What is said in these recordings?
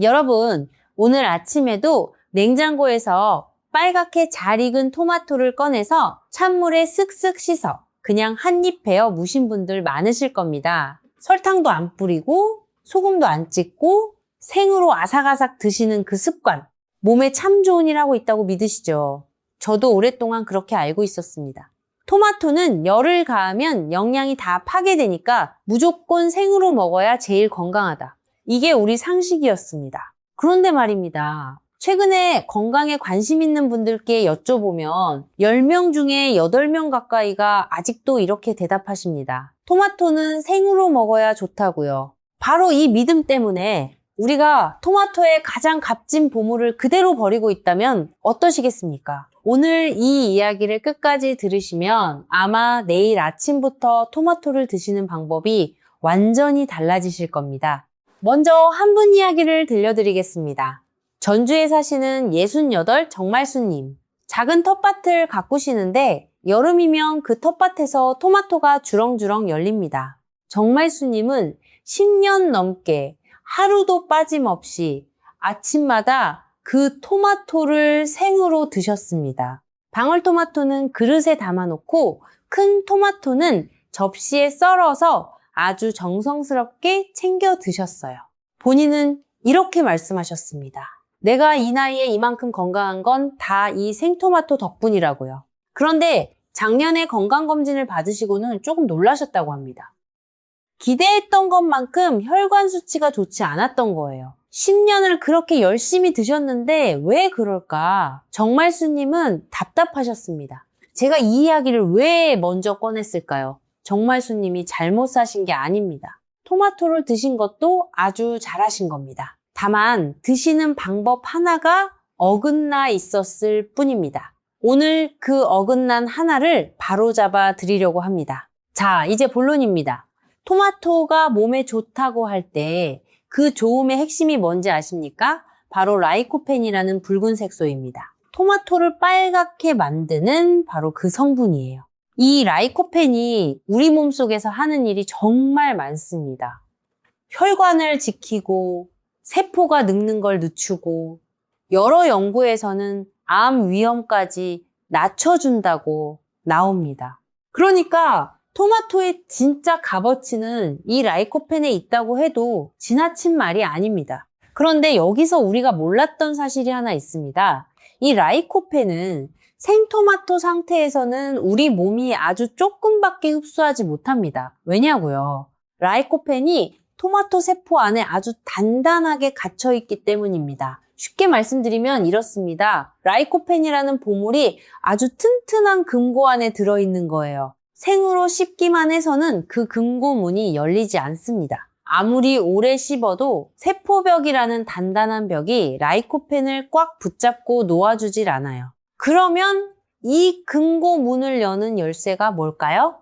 여러분, 오늘 아침에도 냉장고에서 빨갛게 잘 익은 토마토를 꺼내서 찬물에 쓱쓱 씻어 그냥 한 입 베어 무신 분들 많으실 겁니다. 설탕도 안 뿌리고 소금도 안 찍고 생으로 아삭아삭 드시는 그 습관, 몸에 참 좋은 일 하고 있다고 믿으시죠? 저도 오랫동안 그렇게 알고 있었습니다. 토마토는 열을 가하면 영양이 다 파괴되니까 무조건 생으로 먹어야 제일 건강하다. 이게 우리 상식이었습니다. 그런데 말입니다. 최근에 건강에 관심 있는 분들께 여쭤보면 10명 중에 8명 가까이가 아직도 이렇게 대답하십니다. 토마토는 생으로 먹어야 좋다고요. 바로 이 믿음 때문에 우리가 토마토의 가장 값진 보물을 그대로 버리고 있다면 어떠시겠습니까? 오늘 이 이야기를 끝까지 들으시면 아마 내일 아침부터 토마토를 드시는 방법이 완전히 달라지실 겁니다. 먼저 한 분 이야기를 들려드리겠습니다. 전주에 사시는 68 정말수님. 작은 텃밭을 가꾸시는데 여름이면 그 텃밭에서 토마토가 주렁주렁 열립니다. 정말수님은 10년 넘게 하루도 빠짐없이 아침마다 그 토마토를 생으로 드셨습니다. 방울토마토는 그릇에 담아놓고 큰 토마토는 접시에 썰어서 아주 정성스럽게 챙겨 드셨어요. 본인은 이렇게 말씀하셨습니다. 내가 이 나이에 이만큼 건강한 건 다 이 생토마토 덕분이라고요. 그런데 작년에 건강검진을 받으시고는 조금 놀라셨다고 합니다. 기대했던 것만큼 혈관 수치가 좋지 않았던 거예요. 10년을 그렇게 열심히 드셨는데 왜 그럴까? 정말수님은 답답하셨습니다. 제가 이 이야기를 왜 먼저 꺼냈을까요? 정말수님이 잘못 사신 게 아닙니다. 토마토를 드신 것도 아주 잘하신 겁니다. 다만 드시는 방법 하나가 어긋나 있었을 뿐입니다. 오늘 그 어긋난 하나를 바로잡아 드리려고 합니다. 자, 이제 본론입니다. 토마토가 몸에 좋다고 할 때 그 좋음의 핵심이 뭔지 아십니까? 바로 라이코펜이라는 붉은 색소입니다. 토마토를 빨갛게 만드는 바로 그 성분이에요. 이 라이코펜이 우리 몸속에서 하는 일이 정말 많습니다. 혈관을 지키고 세포가 늙는 걸 늦추고 여러 연구에서는 암 위험까지 낮춰준다고 나옵니다. 그러니까 토마토의 진짜 값어치는 이 라이코펜에 있다고 해도 지나친 말이 아닙니다. 그런데 여기서 우리가 몰랐던 사실이 하나 있습니다. 이 라이코펜은 생토마토 상태에서는 우리 몸이 아주 조금밖에 흡수하지 못합니다. 왜냐고요? 라이코펜이 토마토 세포 안에 아주 단단하게 갇혀있기 때문입니다. 쉽게 말씀드리면 이렇습니다. 라이코펜이라는 보물이 아주 튼튼한 금고 안에 들어있는 거예요. 생으로 씹기만 해서는 그 금고문이 열리지 않습니다. 아무리 오래 씹어도 세포벽이라는 단단한 벽이 라이코펜을 꽉 붙잡고 놓아주질 않아요. 그러면 이 금고문을 여는 열쇠가 뭘까요?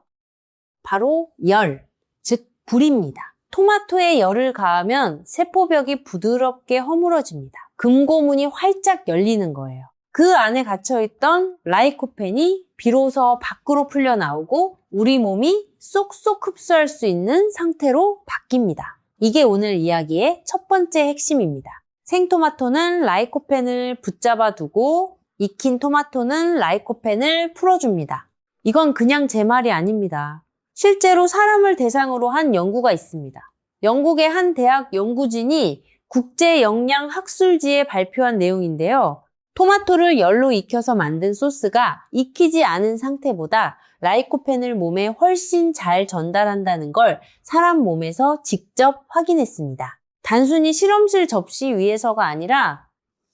바로 열, 즉 불입니다. 토마토에 열을 가하면 세포벽이 부드럽게 허물어집니다. 금고문이 활짝 열리는 거예요. 그 안에 갇혀있던 라이코펜이 비로소 밖으로 풀려나오고 우리 몸이 쏙쏙 흡수할 수 있는 상태로 바뀝니다. 이게 오늘 이야기의 첫 번째 핵심입니다. 생토마토는 라이코펜을 붙잡아 두고 익힌 토마토는 라이코펜을 풀어줍니다. 이건 그냥 제 말이 아닙니다. 실제로 사람을 대상으로 한 연구가 있습니다. 영국의 한 대학 연구진이 국제영양학술지에 발표한 내용인데요. 토마토를 열로 익혀서 만든 소스가 익히지 않은 상태보다 라이코펜을 몸에 훨씬 잘 전달한다는 걸 사람 몸에서 직접 확인했습니다. 단순히 실험실 접시 위에서가 아니라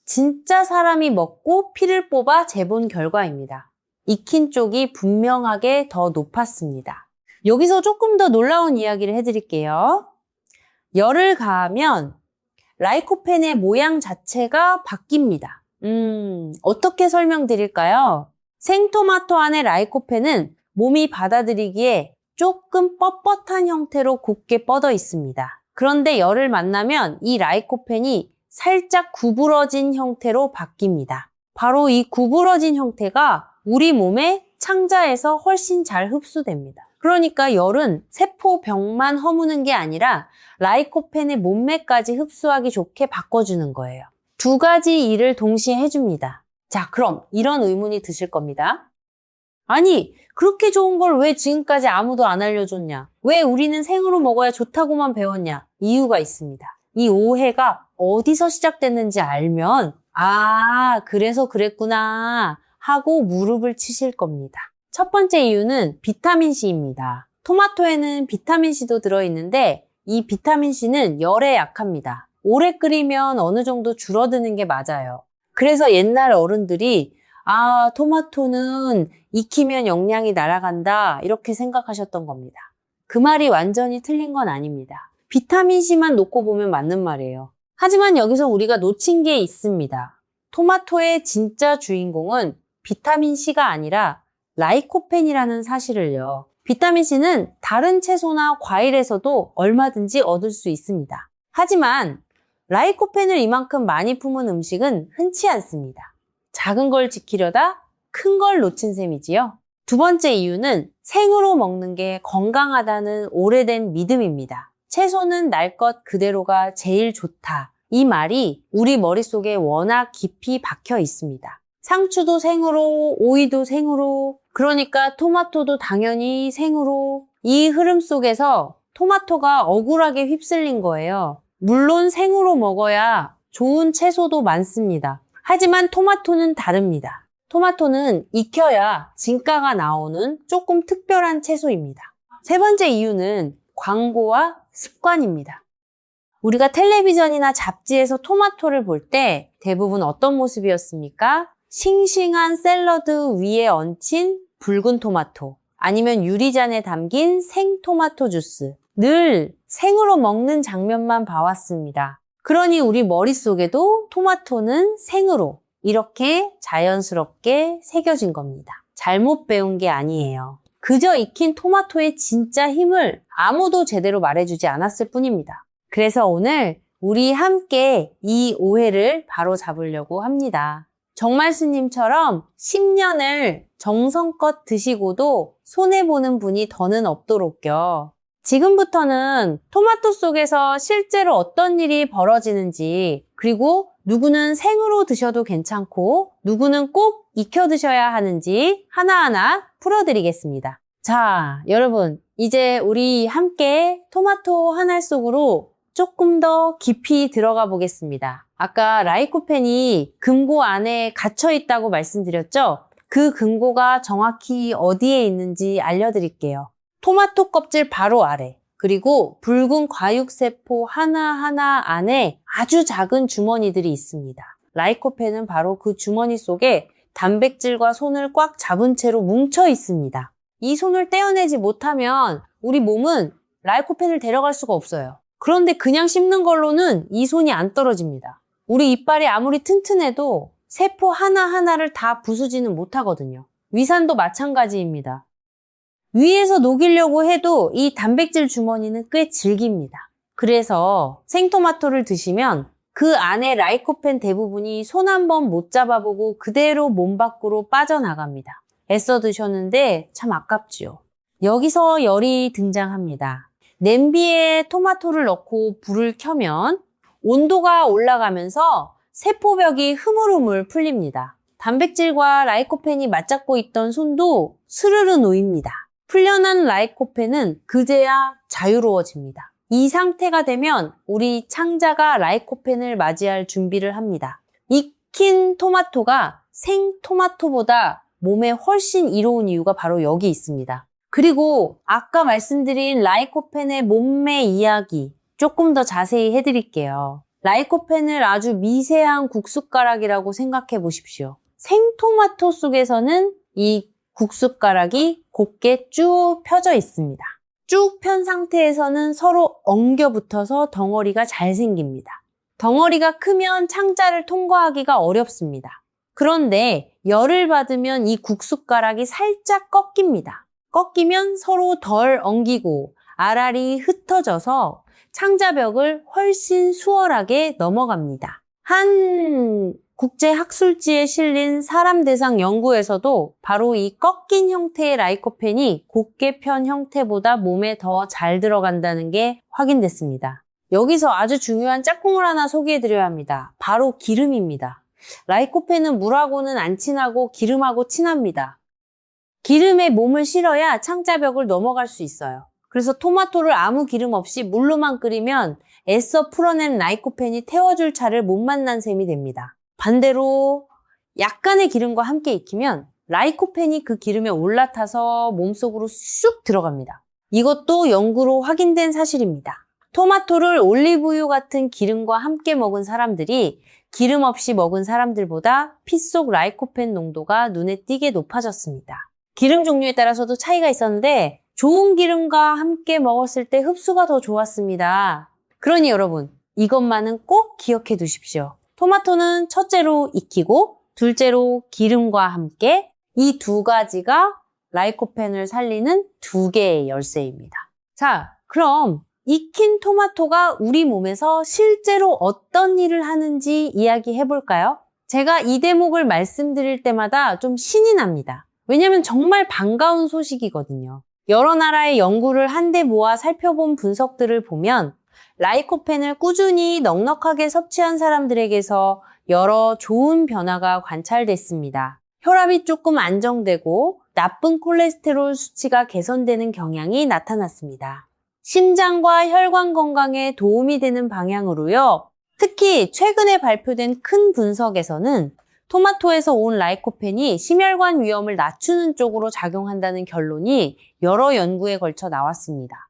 진짜 사람이 먹고 피를 뽑아 재본 결과입니다. 익힌 쪽이 분명하게 더 높았습니다. 여기서 조금 더 놀라운 이야기를 해드릴게요. 열을 가하면 라이코펜의 모양 자체가 바뀝니다. 어떻게 설명드릴까요? 생토마토 안의 라이코펜은 몸이 받아들이기에 조금 뻣뻣한 형태로 곱게 뻗어 있습니다. 그런데 열을 만나면 이 라이코펜이 살짝 구부러진 형태로 바뀝니다. 바로 이 구부러진 형태가 우리 몸의 창자에서 훨씬 잘 흡수됩니다. 그러니까 열은 세포벽만 허무는 게 아니라 라이코펜의 몸매까지 흡수하기 좋게 바꿔주는 거예요. 두 가지 일을 동시에 해줍니다. 자, 그럼 이런 의문이 드실 겁니다. 아니, 그렇게 좋은 걸 왜 지금까지 아무도 안 알려줬냐? 왜 우리는 생으로 먹어야 좋다고만 배웠냐? 이유가 있습니다. 이 오해가 어디서 시작됐는지 알면 그래서 그랬구나 하고 무릎을 치실 겁니다. 첫 번째 이유는 비타민C입니다. 토마토에는 비타민C도 들어있는데 이 비타민C는 열에 약합니다. 오래 끓이면 어느 정도 줄어드는 게 맞아요. 그래서 옛날 어른들이 토마토는 익히면 영양이 날아간다 이렇게 생각하셨던 겁니다. 그 말이 완전히 틀린 건 아닙니다. 비타민C만 놓고 보면 맞는 말이에요. 하지만 여기서 우리가 놓친 게 있습니다. 토마토의 진짜 주인공은 비타민C가 아니라 라이코펜이라는 사실을요. 비타민C는 다른 채소나 과일에서도 얼마든지 얻을 수 있습니다. 하지만 라이코펜을 이만큼 많이 품은 음식은 흔치 않습니다. 작은 걸 지키려다 큰 걸 놓친 셈이지요. 두 번째 이유는 생으로 먹는 게 건강하다는 오래된 믿음입니다. 채소는 날 것 그대로가 제일 좋다. 이 말이 우리 머릿속에 워낙 깊이 박혀 있습니다. 상추도 생으로, 오이도 생으로, 그러니까 토마토도 당연히 생으로. 이 흐름 속에서 토마토가 억울하게 휩쓸린 거예요. 물론 생으로 먹어야 좋은 채소도 많습니다. 하지만 토마토는 다릅니다. 토마토는 익혀야 진가가 나오는 조금 특별한 채소입니다. 세 번째 이유는 광고와 습관입니다. 우리가 텔레비전이나 잡지에서 토마토를 볼 때 대부분 어떤 모습이었습니까? 싱싱한 샐러드 위에 얹힌 붉은 토마토, 아니면 유리잔에 담긴 생토마토 주스, 늘 생으로 먹는 장면만 봐왔습니다. 그러니 우리 머릿속에도 토마토는 생으로 이렇게 자연스럽게 새겨진 겁니다. 잘못 배운 게 아니에요. 그저 익힌 토마토의 진짜 힘을 아무도 제대로 말해주지 않았을 뿐입니다. 그래서 오늘 우리 함께 이 오해를 바로잡으려고 합니다. 정말스님처럼 10년을 정성껏 드시고도 손해보는 분이 더는 없도록요. 지금부터는 토마토 속에서 실제로 어떤 일이 벌어지는지, 그리고 누구는 생으로 드셔도 괜찮고 누구는 꼭 익혀 드셔야 하는지 하나하나 풀어드리겠습니다. 자, 여러분, 이제 우리 함께 토마토 한 알 속으로 조금 더 깊이 들어가 보겠습니다. 아까 라이코펜이 금고 안에 갇혀 있다고 말씀드렸죠? 그 금고가 정확히 어디에 있는지 알려드릴게요. 토마토 껍질 바로 아래, 그리고 붉은 과육세포 하나하나 안에 아주 작은 주머니들이 있습니다. 라이코펜은 바로 그 주머니 속에 단백질과 손을 꽉 잡은 채로 뭉쳐 있습니다. 이 손을 떼어내지 못하면 우리 몸은 라이코펜을 데려갈 수가 없어요. 그런데 그냥 씹는 걸로는 이 손이 안 떨어집니다. 우리 이빨이 아무리 튼튼해도 세포 하나하나를 다 부수지는 못하거든요. 위산도 마찬가지입니다. 위에서 녹이려고 해도 이 단백질 주머니는 꽤 질깁니다. 그래서 생토마토를 드시면 그 안에 라이코펜 대부분이 손 한 번 못 잡아보고 그대로 몸 밖으로 빠져나갑니다. 애써 드셨는데 참 아깝지요. 여기서 열이 등장합니다. 냄비에 토마토를 넣고 불을 켜면 온도가 올라가면서 세포벽이 흐물흐물 풀립니다. 단백질과 라이코펜이 맞잡고 있던 손도 스르르 놓입니다. 풀려난 라이코펜은 그제야 자유로워집니다. 이 상태가 되면 우리 창자가 라이코펜을 맞이할 준비를 합니다. 익힌 토마토가 생토마토보다 몸에 훨씬 이로운 이유가 바로 여기 있습니다. 그리고 아까 말씀드린 라이코펜의 몸매 이야기 조금 더 자세히 해드릴게요. 라이코펜을 아주 미세한 국숟가락이라고 생각해 보십시오. 생토마토 속에서는 이 국숟가락이 곱게 쭉 펴져 있습니다. 쭉 편 상태에서는 서로 엉겨 붙어서 덩어리가 잘 생깁니다. 덩어리가 크면 창자를 통과하기가 어렵습니다. 그런데 열을 받으면 이 국숟가락이 살짝 꺾입니다. 꺾이면 서로 덜 엉기고 알알이 흩어져서 창자벽을 훨씬 수월하게 넘어갑니다. 한 국제학술지에 실린 사람 대상 연구에서도 바로 이 꺾인 형태의 라이코펜이 곧게 편 형태보다 몸에 더 잘 들어간다는 게 확인됐습니다. 여기서 아주 중요한 짝꿍을 하나 소개해드려야 합니다. 바로 기름입니다. 라이코펜은 물하고는 안 친하고 기름하고 친합니다. 기름에 몸을 실어야 창자벽을 넘어갈 수 있어요. 그래서 토마토를 아무 기름 없이 물로만 끓이면 애써 풀어낸 라이코펜이 태워줄 차를 못 만난 셈이 됩니다. 반대로 약간의 기름과 함께 익히면 라이코펜이 그 기름에 올라타서 몸속으로 쑥 들어갑니다. 이것도 연구로 확인된 사실입니다. 토마토를 올리브유 같은 기름과 함께 먹은 사람들이 기름 없이 먹은 사람들보다 피 속 라이코펜 농도가 눈에 띄게 높아졌습니다. 기름 종류에 따라서도 차이가 있었는데 좋은 기름과 함께 먹었을 때 흡수가 더 좋았습니다. 그러니 여러분, 이것만은 꼭 기억해 두십시오. 토마토는 첫째로 익히고 둘째로 기름과 함께 이 두 가지가 라이코펜을 살리는 두 개의 열쇠입니다. 자, 그럼 익힌 토마토가 우리 몸에서 실제로 어떤 일을 하는지 이야기해 볼까요? 제가 이 대목을 말씀드릴 때마다 좀 신이 납니다. 왜냐면 정말 반가운 소식이거든요. 여러 나라의 연구를 한데 모아 살펴본 분석들을 보면 라이코펜을 꾸준히 넉넉하게 섭취한 사람들에게서 여러 좋은 변화가 관찰됐습니다. 혈압이 조금 안정되고 나쁜 콜레스테롤 수치가 개선되는 경향이 나타났습니다. 심장과 혈관 건강에 도움이 되는 방향으로요. 특히 최근에 발표된 큰 분석에서는 토마토에서 온 라이코펜이 심혈관 위험을 낮추는 쪽으로 작용한다는 결론이 여러 연구에 걸쳐 나왔습니다.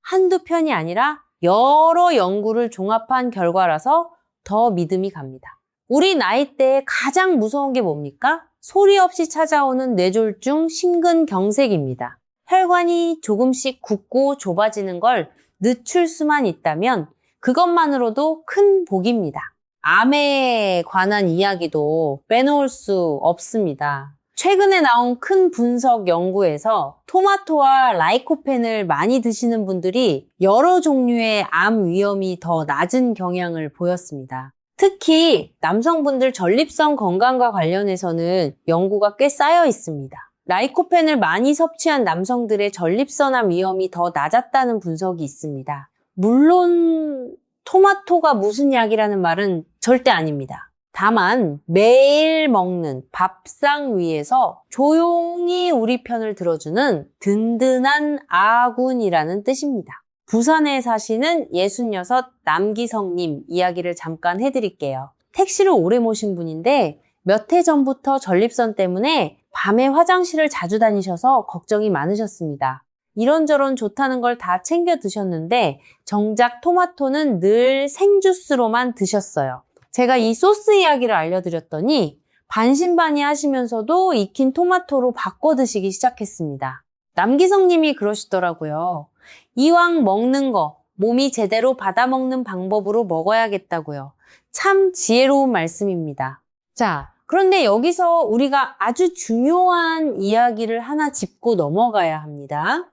한두 편이 아니라 여러 연구를 종합한 결과라서 더 믿음이 갑니다. 우리 나이대에 가장 무서운 게 뭡니까? 소리 없이 찾아오는 뇌졸중, 심근경색입니다. 혈관이 조금씩 굳고 좁아지는 걸 늦출 수만 있다면 그것만으로도 큰 복입니다. 암에 관한 이야기도 빼놓을 수 없습니다. 최근에 나온 큰 분석 연구에서 토마토와 라이코펜을 많이 드시는 분들이 여러 종류의 암 위험이 더 낮은 경향을 보였습니다. 특히 남성분들 전립선 건강과 관련해서는 연구가 꽤 쌓여 있습니다. 라이코펜을 많이 섭취한 남성들의 전립선암 위험이 더 낮았다는 분석이 있습니다. 물론 토마토가 무슨 약이라는 말은 절대 아닙니다. 다만 매일 먹는 밥상 위에서 조용히 우리 편을 들어주는 든든한 아군이라는 뜻입니다. 부산에 사시는 66 남기성님 이야기를 잠깐 해드릴게요. 택시를 오래 모신 분인데 몇 해 전부터 전립선 때문에 밤에 화장실을 자주 다니셔서 걱정이 많으셨습니다. 이런저런 좋다는 걸 다 챙겨 드셨는데 정작 토마토는 늘 생주스로만 드셨어요. 제가 이 소스 이야기를 알려드렸더니 반신반의 하시면서도 익힌 토마토로 바꿔 드시기 시작했습니다. 남기성님이 그러시더라고요. 이왕 먹는 거 몸이 제대로 받아먹는 방법으로 먹어야겠다고요. 참 지혜로운 말씀입니다. 자, 그런데 여기서 우리가 아주 중요한 이야기를 하나 짚고 넘어가야 합니다.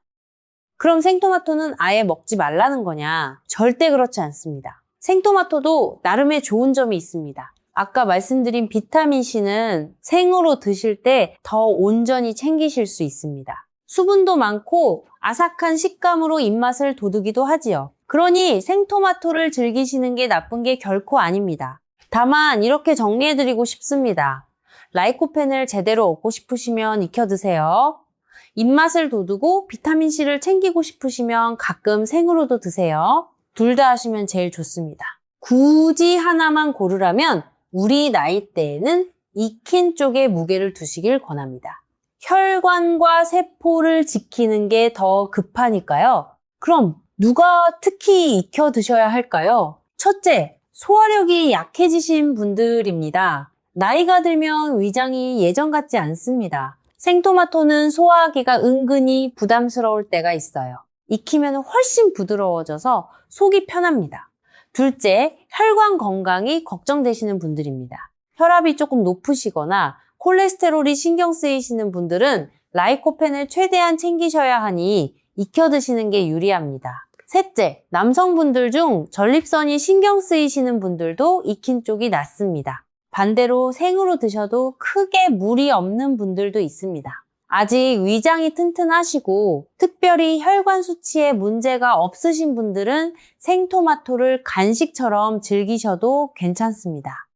그럼 생토마토는 아예 먹지 말라는 거냐? 절대 그렇지 않습니다. 생토마토도 나름의 좋은 점이 있습니다. 아까 말씀드린 비타민C는 생으로 드실 때 더 온전히 챙기실 수 있습니다. 수분도 많고 아삭한 식감으로 입맛을 돋우기도 하지요. 그러니 생토마토를 즐기시는 게 나쁜 게 결코 아닙니다. 다만 이렇게 정리해드리고 싶습니다. 라이코펜을 제대로 얻고 싶으시면 익혀 드세요. 입맛을 돋우고 비타민C를 챙기고 싶으시면 가끔 생으로도 드세요. 둘 다 하시면 제일 좋습니다. 굳이 하나만 고르라면 우리 나이대에는 익힌 쪽에 무게를 두시길 권합니다. 혈관과 세포를 지키는 게 더 급하니까요. 그럼 누가 특히 익혀 드셔야 할까요? 첫째, 소화력이 약해지신 분들입니다. 나이가 들면 위장이 예전 같지 않습니다. 생토마토는 소화하기가 은근히 부담스러울 때가 있어요. 익히면 훨씬 부드러워져서 속이 편합니다. 둘째, 혈관 건강이 걱정되시는 분들입니다. 혈압이 조금 높으시거나 콜레스테롤이 신경 쓰이시는 분들은 라이코펜을 최대한 챙기셔야 하니 익혀 드시는 게 유리합니다. 셋째, 남성분들 중 전립선이 신경 쓰이시는 분들도 익힌 쪽이 낫습니다. 반대로 생으로 드셔도 크게 무리 없는 분들도 있습니다. 아직 위장이 튼튼하시고 특별히 혈관 수치에 문제가 없으신 분들은 생토마토를 간식처럼 즐기셔도 괜찮습니다.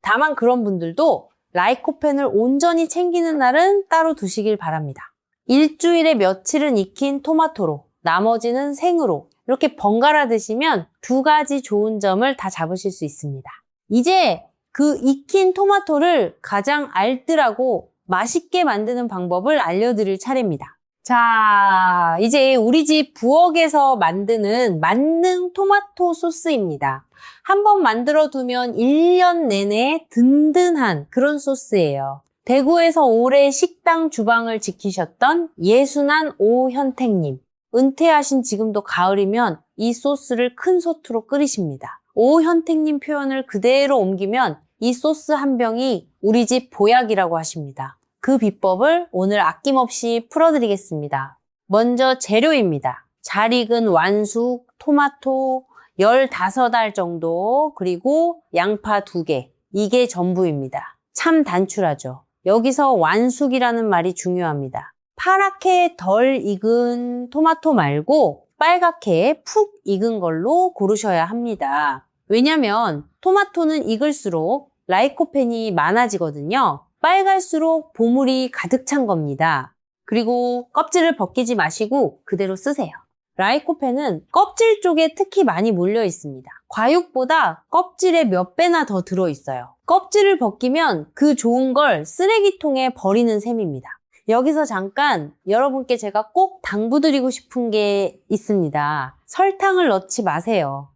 다만 그런 분들도 라이코펜을 온전히 챙기는 날은 따로 두시길 바랍니다. 일주일에 며칠은 익힌 토마토로, 나머지는 생으로 이렇게 번갈아 드시면 두 가지 좋은 점을 다 잡으실 수 있습니다. 이제 그 익힌 토마토를 가장 알뜰하고 맛있게 만드는 방법을 알려드릴 차례입니다. 자, 이제 우리 집 부엌에서 만드는 만능 토마토 소스입니다. 한번 만들어 두면 1년 내내 든든한 그런 소스예요. 대구에서 오래 식당 주방을 지키셨던 예순한 오현택님. 은퇴하신 지금도 가을이면 이 소스를 큰 솥으로 끓이십니다. 오현택님 표현을 그대로 옮기면 이 소스 한 병이 우리 집 보약이라고 하십니다. 그 비법을 오늘 아낌없이 풀어드리겠습니다. 먼저 재료입니다. 잘 익은 완숙 토마토 15알 정도, 그리고 양파 2개. 이게 전부입니다. 참 단출하죠. 여기서 완숙이라는 말이 중요합니다. 파랗게 덜 익은 토마토 말고 빨갛게 푹 익은 걸로 고르셔야 합니다. 왜냐면 토마토는 익을수록 라이코펜이 많아지거든요. 빨갈수록 보물이 가득 찬 겁니다. 그리고 껍질을 벗기지 마시고 그대로 쓰세요. 라이코펜은 껍질 쪽에 특히 많이 몰려 있습니다. 과육보다 껍질에 몇 배나 더 들어있어요. 껍질을 벗기면 그 좋은 걸 쓰레기통에 버리는 셈입니다. 여기서 잠깐 여러분께 제가 꼭 당부드리고 싶은 게 있습니다. 설탕을 넣지 마세요.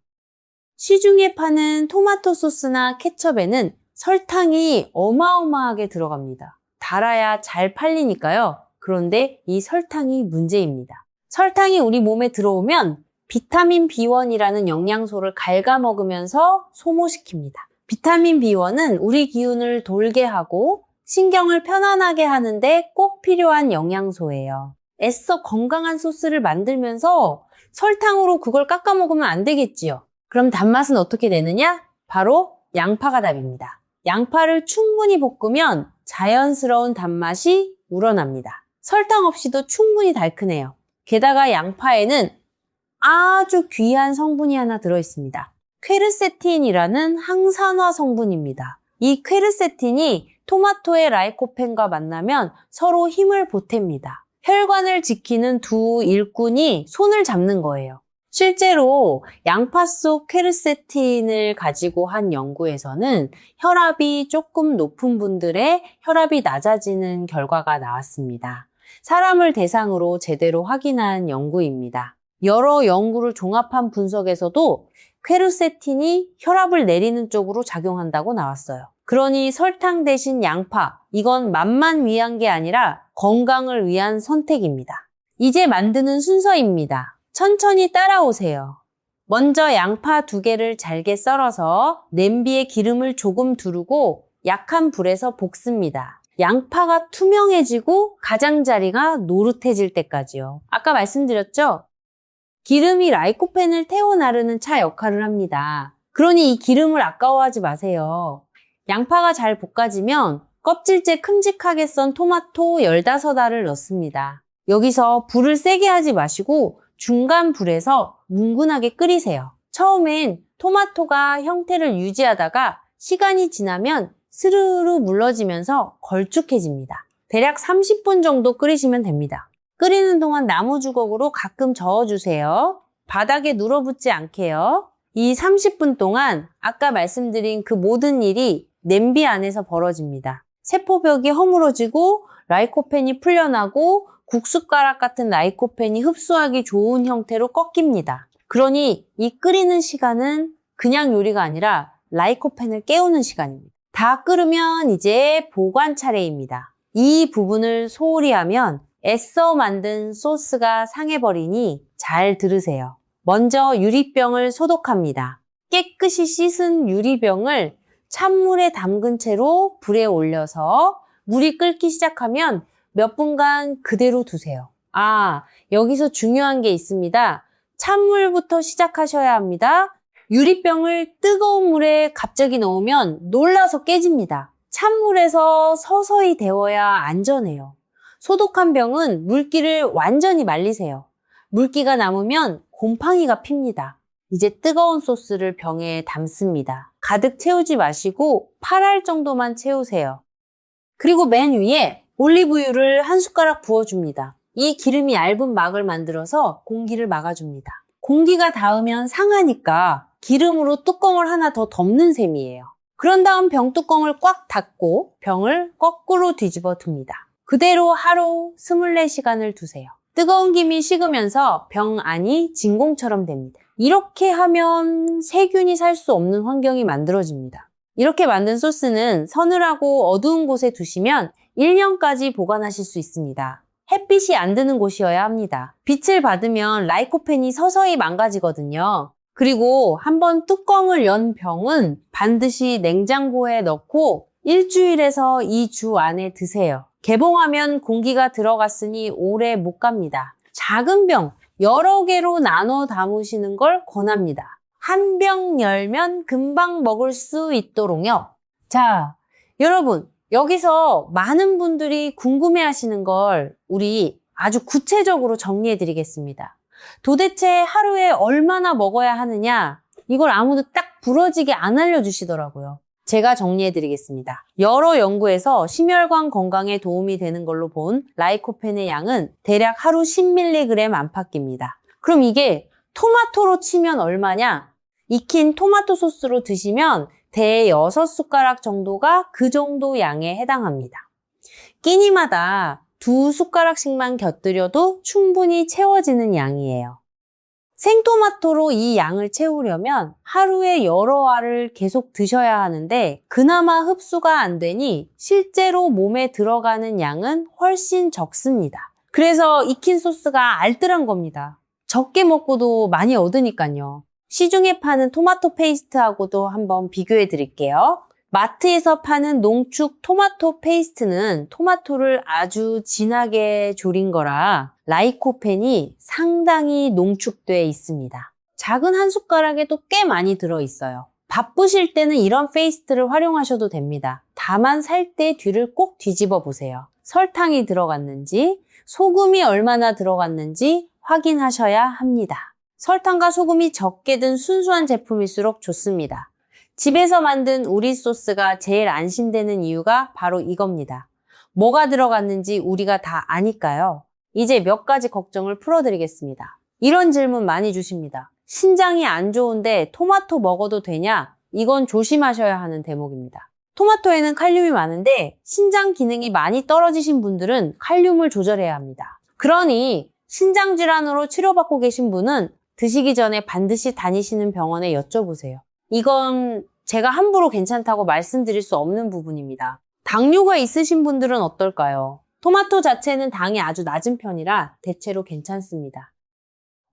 시중에 파는 토마토 소스나 케첩에는 설탕이 어마어마하게 들어갑니다. 달아야 잘 팔리니까요. 그런데 이 설탕이 문제입니다. 설탕이 우리 몸에 들어오면 비타민 B1이라는 영양소를 갉아먹으면서 소모시킵니다. 비타민 B1은 우리 기운을 돌게 하고 신경을 편안하게 하는데 꼭 필요한 영양소예요. 애써 건강한 소스를 만들면서 설탕으로 그걸 깎아 먹으면 안 되겠지요. 그럼 단맛은 어떻게 되느냐? 바로 양파가 답입니다. 양파를 충분히 볶으면 자연스러운 단맛이 우러납니다. 설탕 없이도 충분히 달큰해요. 게다가 양파에는 아주 귀한 성분이 하나 들어있습니다. 퀘르세틴이라는 항산화 성분입니다. 이 퀘르세틴이 토마토의 라이코펜과 만나면 서로 힘을 보탭니다. 혈관을 지키는 두 일꾼이 손을 잡는 거예요. 실제로 양파 속 퀘르세틴을 가지고 한 연구에서는 혈압이 조금 높은 분들의 혈압이 낮아지는 결과가 나왔습니다. 사람을 대상으로 제대로 확인한 연구입니다. 여러 연구를 종합한 분석에서도 퀘르세틴이 혈압을 내리는 쪽으로 작용한다고 나왔어요. 그러니 설탕 대신 양파, 이건 맛만 위한 게 아니라 건강을 위한 선택입니다. 이제 만드는 순서입니다. 천천히 따라오세요. 먼저 양파 2개를 잘게 썰어서 냄비에 기름을 조금 두르고 약한 불에서 볶습니다. 양파가 투명해지고 가장자리가 노릇해질 때까지요. 아까 말씀드렸죠? 기름이 라이코펜을 태워 나르는 차 역할을 합니다. 그러니 이 기름을 아까워하지 마세요. 양파가 잘 볶아지면 껍질째 큼직하게 썬 토마토 15알을 넣습니다. 여기서 불을 세게 하지 마시고 중간 불에서 뭉근하게 끓이세요. 처음엔 토마토가 형태를 유지하다가 시간이 지나면 스르르 물러지면서 걸쭉해집니다. 대략 30분 정도 끓이시면 됩니다. 끓이는 동안 나무 주걱으로 가끔 저어주세요. 바닥에 눌어붙지 않게요. 이 30분 동안 아까 말씀드린 그 모든 일이 냄비 안에서 벌어집니다. 세포벽이 허물어지고 라이코펜이 풀려나고 국숟가락 같은 라이코펜이 흡수하기 좋은 형태로 꺾입니다. 그러니 이 끓이는 시간은 그냥 요리가 아니라 라이코펜을 깨우는 시간입니다. 다 끓으면 이제 보관 차례입니다. 이 부분을 소홀히 하면 애써 만든 소스가 상해버리니 잘 들으세요. 먼저 유리병을 소독합니다. 깨끗이 씻은 유리병을 찬물에 담근 채로 불에 올려서 물이 끓기 시작하면 몇 분간 그대로 두세요. 여기서 중요한 게 있습니다. 찬물부터 시작하셔야 합니다. 유리병을 뜨거운 물에 갑자기 넣으면 놀라서 깨집니다. 찬물에서 서서히 데워야 안전해요. 소독한 병은 물기를 완전히 말리세요. 물기가 남으면 곰팡이가 핍니다. 이제 뜨거운 소스를 병에 담습니다. 가득 채우지 마시고 8알 정도만 채우세요. 그리고 맨 위에 올리브유를 한 숟가락 부어줍니다. 이 기름이 얇은 막을 만들어서 공기를 막아줍니다. 공기가 닿으면 상하니까 기름으로 뚜껑을 하나 더 덮는 셈이에요. 그런 다음 병 뚜껑을 꽉 닫고 병을 거꾸로 뒤집어 둡니다. 그대로 하루 24시간을 두세요. 뜨거운 김이 식으면서 병 안이 진공처럼 됩니다. 이렇게 하면 세균이 살 수 없는 환경이 만들어집니다. 이렇게 만든 소스는 서늘하고 어두운 곳에 두시면 1년까지 보관하실 수 있습니다. 햇빛이 안 드는 곳이어야 합니다. 빛을 받으면 라이코펜이 서서히 망가지거든요. 그리고 한번 뚜껑을 연 병은 반드시 냉장고에 넣고 1주일에서 2주 안에 드세요. 개봉하면 공기가 들어갔으니 오래 못 갑니다. 작은 병 여러 개로 나눠 담으시는 걸 권합니다. 한 병 열면 금방 먹을 수 있도록요. 자, 여러분 여기서 많은 분들이 궁금해하시는 걸 우리 아주 구체적으로 정리해 드리겠습니다. 도대체 하루에 얼마나 먹어야 하느냐? 이걸 아무도 딱 부러지게 안 알려주시더라고요. 제가 정리해 드리겠습니다. 여러 연구에서 심혈관 건강에 도움이 되는 걸로 본 라이코펜의 양은 대략 하루 10mg 안팎입니다. 그럼 이게 토마토로 치면 얼마냐? 익힌 토마토 소스로 드시면 대 6숟가락 정도가 그 정도 양에 해당합니다. 끼니마다 2숟가락씩만 곁들여도 충분히 채워지는 양이에요. 생토마토로 이 양을 채우려면 하루에 여러 알을 계속 드셔야 하는데 그나마 흡수가 안 되니 실제로 몸에 들어가는 양은 훨씬 적습니다. 그래서 익힌 소스가 알뜰한 겁니다. 적게 먹고도 많이 얻으니까요. 시중에 파는 토마토 페이스트하고도 한번 비교해 드릴게요. 마트에서 파는 농축 토마토 페이스트는 토마토를 아주 진하게 졸인 거라 라이코펜이 상당히 농축돼 있습니다. 작은 한 숟가락에도 꽤 많이 들어있어요. 바쁘실 때는 이런 페이스트를 활용하셔도 됩니다. 다만 살 때 뒤를 꼭 뒤집어 보세요. 설탕이 들어갔는지, 소금이 얼마나 들어갔는지 확인하셔야 합니다. 설탕과 소금이 적게 든 순수한 제품일수록 좋습니다. 집에서 만든 우리 소스가 제일 안심되는 이유가 바로 이겁니다. 뭐가 들어갔는지 우리가 다 아니까요. 이제 몇 가지 걱정을 풀어드리겠습니다. 이런 질문 많이 주십니다. 신장이 안 좋은데 토마토 먹어도 되냐? 이건 조심하셔야 하는 대목입니다. 토마토에는 칼륨이 많은데 신장 기능이 많이 떨어지신 분들은 칼륨을 조절해야 합니다. 그러니 신장 질환으로 치료받고 계신 분은 드시기 전에 반드시 다니시는 병원에 여쭤보세요. 이건 제가 함부로 괜찮다고 말씀드릴 수 없는 부분입니다. 당뇨가 있으신 분들은 어떨까요? 토마토 자체는 당이 아주 낮은 편이라 대체로 괜찮습니다.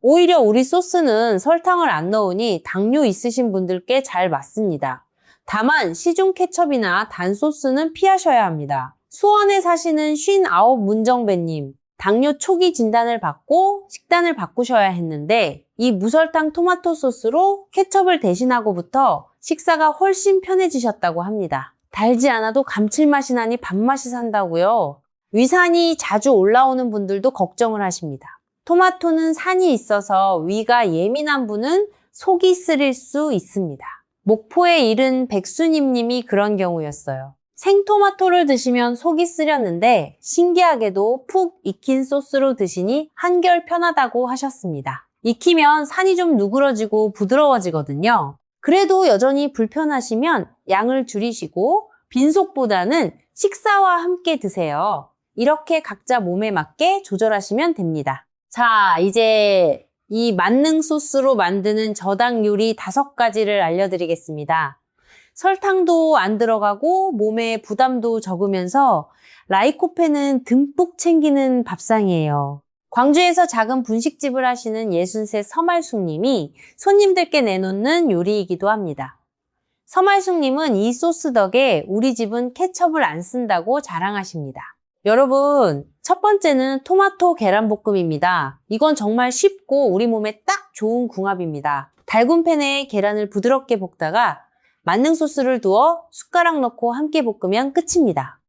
오히려 우리 소스는 설탕을 안 넣으니 당뇨 있으신 분들께 잘 맞습니다. 다만 시중 케첩이나 단 소스는 피하셔야 합니다. 수원에 사시는 59문정배님, 당뇨 초기 진단을 받고 식단을 바꾸셔야 했는데 이 무설탕 토마토 소스로 케첩을 대신하고부터 식사가 훨씬 편해지셨다고 합니다. 달지 않아도 감칠맛이 나니 밥맛이 산다고요? 위산이 자주 올라오는 분들도 걱정을 하십니다. 토마토는 산이 있어서 위가 예민한 분은 속이 쓰릴 수 있습니다. 목포에 이른 백수님님이 그런 경우였어요. 생토마토를 드시면 속이 쓰렸는데 신기하게도 푹 익힌 소스로 드시니 한결 편하다고 하셨습니다. 익히면 산이 좀 누그러지고 부드러워지거든요. 그래도 여전히 불편하시면 양을 줄이시고 빈속보다는 식사와 함께 드세요. 이렇게 각자 몸에 맞게 조절하시면 됩니다. 자, 이제 이 만능 소스로 만드는 저당 요리 5가지를 알려드리겠습니다. 설탕도 안 들어가고 몸에 부담도 적으면서 라이코펜은 듬뿍 챙기는 밥상이에요. 광주에서 작은 분식집을 하시는 63 서말숙님이 손님들께 내놓는 요리이기도 합니다. 서말숙님은 이 소스 덕에 우리 집은 케첩을 안 쓴다고 자랑하십니다. 여러분, 첫 번째는 토마토 계란볶음입니다. 이건 정말 쉽고 우리 몸에 딱 좋은 궁합입니다. 달군 팬에 계란을 부드럽게 볶다가 만능 소스를 두어 숟가락 넣고 함께 볶으면 끝입니다.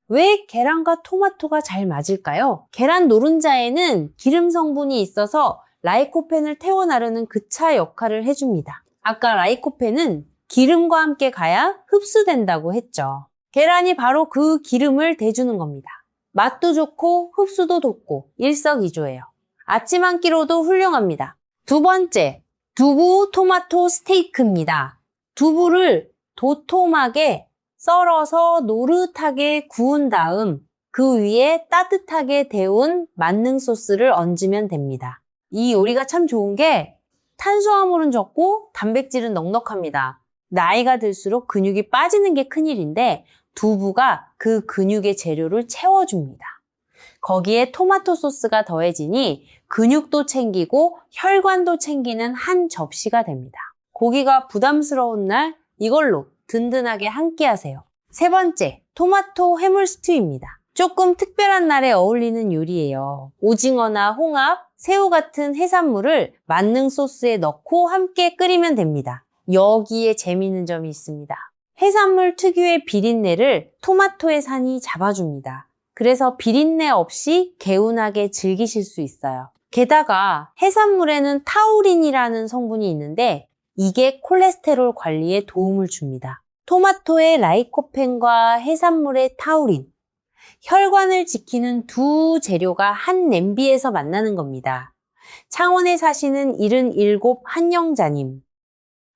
왜 계란과 토마토가 잘 맞을까요? 계란 노른자에는 기름 성분이 있어서 라이코펜을 태워 나르는 그차 역할을 해줍니다. 아까 라이코펜은 기름과 함께 가야 흡수된다고 했죠. 계란이 바로 그 기름을 대주는 겁니다. 맛도 좋고 흡수도 돕고 일석이조예요. 아침 한 끼로도 훌륭합니다. 두 번째, 두부 토마토 스테이크입니다. 두부를 도톰하게 썰어서 노릇하게 구운 다음 그 위에 따뜻하게 데운 만능 소스를 얹으면 됩니다. 이 요리가 참 좋은 게 탄수화물은 적고 단백질은 넉넉합니다. 나이가 들수록 근육이 빠지는 게 큰일인데 두부가 그 근육의 재료를 채워줍니다. 거기에 토마토 소스가 더해지니 근육도 챙기고 혈관도 챙기는 한 접시가 됩니다. 고기가 부담스러운 날 이걸로 든든하게 한 끼 하세요. 세 번째, 토마토 해물 스튜입니다. 조금 특별한 날에 어울리는 요리예요. 오징어나 홍합, 새우 같은 해산물을 만능 소스에 넣고 함께 끓이면 됩니다. 여기에 재미있는 점이 있습니다. 해산물 특유의 비린내를 토마토의 산이 잡아줍니다. 그래서 비린내 없이 개운하게 즐기실 수 있어요. 게다가 해산물에는 타우린이라는 성분이 있는데 이게 콜레스테롤 관리에 도움을 줍니다. 토마토의 라이코펜과 해산물의 타우린, 혈관을 지키는 두 재료가 한 냄비에서 만나는 겁니다. 창원에 사시는 77 한영자님.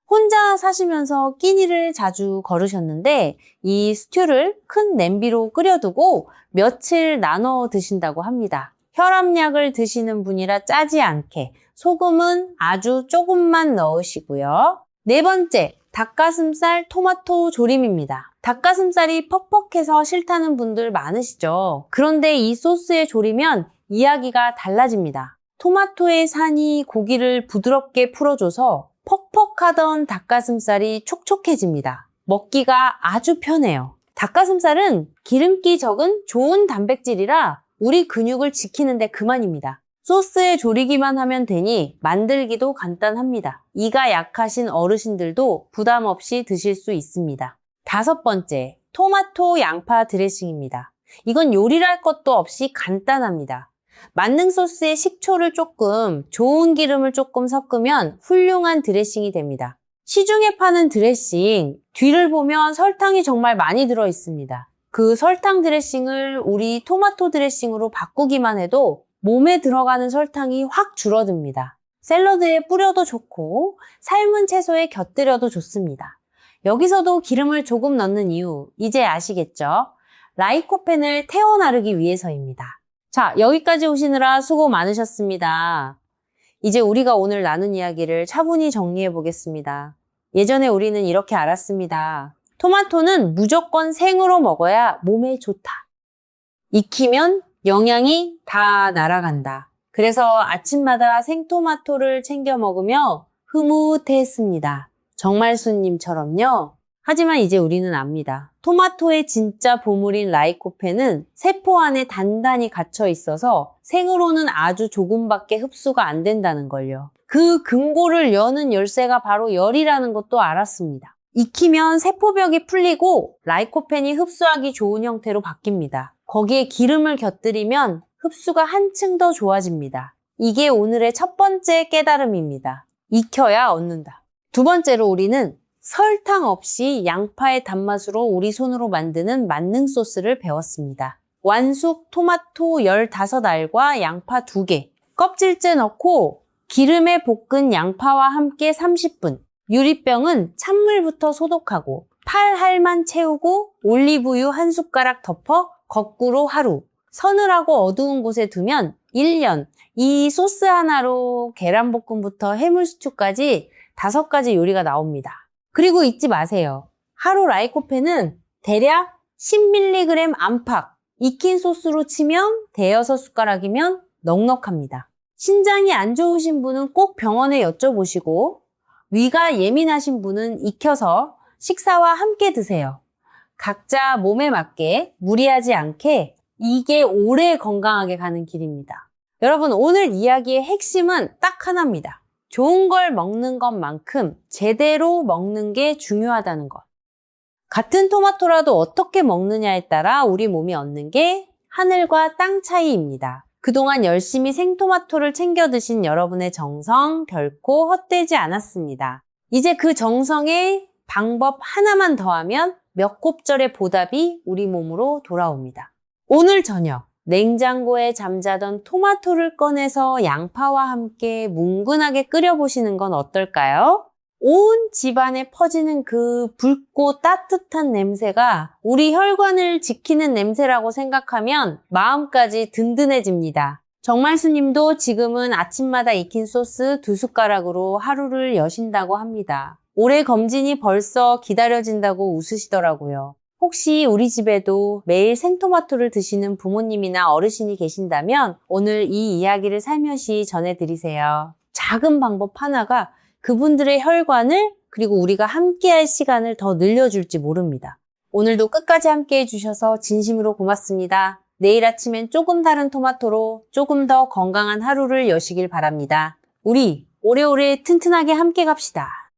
혼자 사시면서 끼니를 자주 거르셨는데 이 스튜를 큰 냄비로 끓여두고 며칠 나눠 드신다고 합니다. 혈압약을 드시는 분이라 짜지 않게 소금은 아주 조금만 넣으시고요. 네 번째, 닭가슴살 토마토 조림입니다. 닭가슴살이 퍽퍽해서 싫다는 분들 많으시죠? 그런데 이 소스에 조리면 이야기가 달라집니다. 토마토의 산이 고기를 부드럽게 풀어줘서 퍽퍽하던 닭가슴살이 촉촉해집니다. 먹기가 아주 편해요. 닭가슴살은 기름기 적은 좋은 단백질이라 우리 근육을 지키는데 그만입니다. 소스에 조리기만 하면 되니 만들기도 간단합니다. 이가 약하신 어르신들도 부담 없이 드실 수 있습니다. 다섯 번째, 토마토 양파 드레싱입니다. 이건 요리할 것도 없이 간단합니다. 만능 소스에 식초를 조금, 좋은 기름을 조금 섞으면 훌륭한 드레싱이 됩니다. 시중에 파는 드레싱, 뒤를 보면 설탕이 정말 많이 들어 있습니다. 그 설탕 드레싱을 우리 토마토 드레싱으로 바꾸기만 해도 몸에 들어가는 설탕이 확 줄어듭니다. 샐러드에 뿌려도 좋고 삶은 채소에 곁들여도 좋습니다. 여기서도 기름을 조금 넣는 이유 이제 아시겠죠? 라이코펜을 태워 나르기 위해서입니다. 자, 여기까지 오시느라 수고 많으셨습니다. 이제 우리가 오늘 나눈 이야기를 차분히 정리해 보겠습니다. 예전에 우리는 이렇게 알았습니다. 토마토는 무조건 생으로 먹어야 몸에 좋다. 익히면 영양이 다 날아간다. 그래서 아침마다 생토마토를 챙겨 먹으며 흐뭇했습니다. 정말수님처럼요. 하지만 이제 우리는 압니다. 토마토의 진짜 보물인 라이코펜은 세포 안에 단단히 갇혀 있어서 생으로는 아주 조금밖에 흡수가 안 된다는 걸요. 그 금고를 여는 열쇠가 바로 열이라는 것도 알았습니다. 익히면 세포벽이 풀리고 라이코펜이 흡수하기 좋은 형태로 바뀝니다. 거기에 기름을 곁들이면 흡수가 한층 더 좋아집니다. 이게 오늘의 첫 번째 깨달음입니다. 익혀야 얻는다. 두 번째로 우리는 설탕 없이 양파의 단맛으로 우리 손으로 만드는 만능 소스를 배웠습니다. 완숙 토마토 15알과 양파 2개, 껍질째 넣고 기름에 볶은 양파와 함께 30분, 유리병은 찬물부터 소독하고 팔할만 채우고 올리브유 1숟가락 덮어 거꾸로 하루, 서늘하고 어두운 곳에 두면 1년, 이 소스 하나로 계란볶음부터 해물스튜까지 5가지 요리가 나옵니다. 그리고 잊지 마세요. 하루 라이코펜은 대략 10mg 안팎, 익힌 소스로 치면 대여섯 숟가락이면 넉넉합니다. 신장이 안 좋으신 분은 꼭 병원에 여쭤보시고 위가 예민하신 분은 익혀서 식사와 함께 드세요. 각자 몸에 맞게 무리하지 않게 이게 오래 건강하게 가는 길입니다. 여러분, 오늘 이야기의 핵심은 딱 하나입니다. 좋은 걸 먹는 것만큼 제대로 먹는 게 중요하다는 것. 같은 토마토라도 어떻게 먹느냐에 따라 우리 몸이 얻는 게 하늘과 땅 차이입니다. 그동안 열심히 생토마토를 챙겨 드신 여러분의 정성 결코 헛되지 않았습니다. 이제 그 정성에 방법 하나만 더하면 몇 곱절의 보답이 우리 몸으로 돌아옵니다. 오늘 저녁 냉장고에 잠자던 토마토를 꺼내서 양파와 함께 뭉근하게 끓여보시는 건 어떨까요? 온 집안에 퍼지는 그 붉고 따뜻한 냄새가 우리 혈관을 지키는 냄새라고 생각하면 마음까지 든든해집니다. 정말수님도 지금은 아침마다 익힌 소스 2숟가락으로 하루를 여신다고 합니다. 올해 검진이 벌써 기다려진다고 웃으시더라고요. 혹시 우리 집에도 매일 생토마토를 드시는 부모님이나 어르신이 계신다면 오늘 이 이야기를 살며시 전해드리세요. 작은 방법 하나가 그분들의 혈관을 그리고 우리가 함께할 시간을 더 늘려줄지 모릅니다. 오늘도 끝까지 함께해 주셔서 진심으로 고맙습니다. 내일 아침엔 조금 다른 토마토로 조금 더 건강한 하루를 여시길 바랍니다. 우리 오래오래 튼튼하게 함께 갑시다.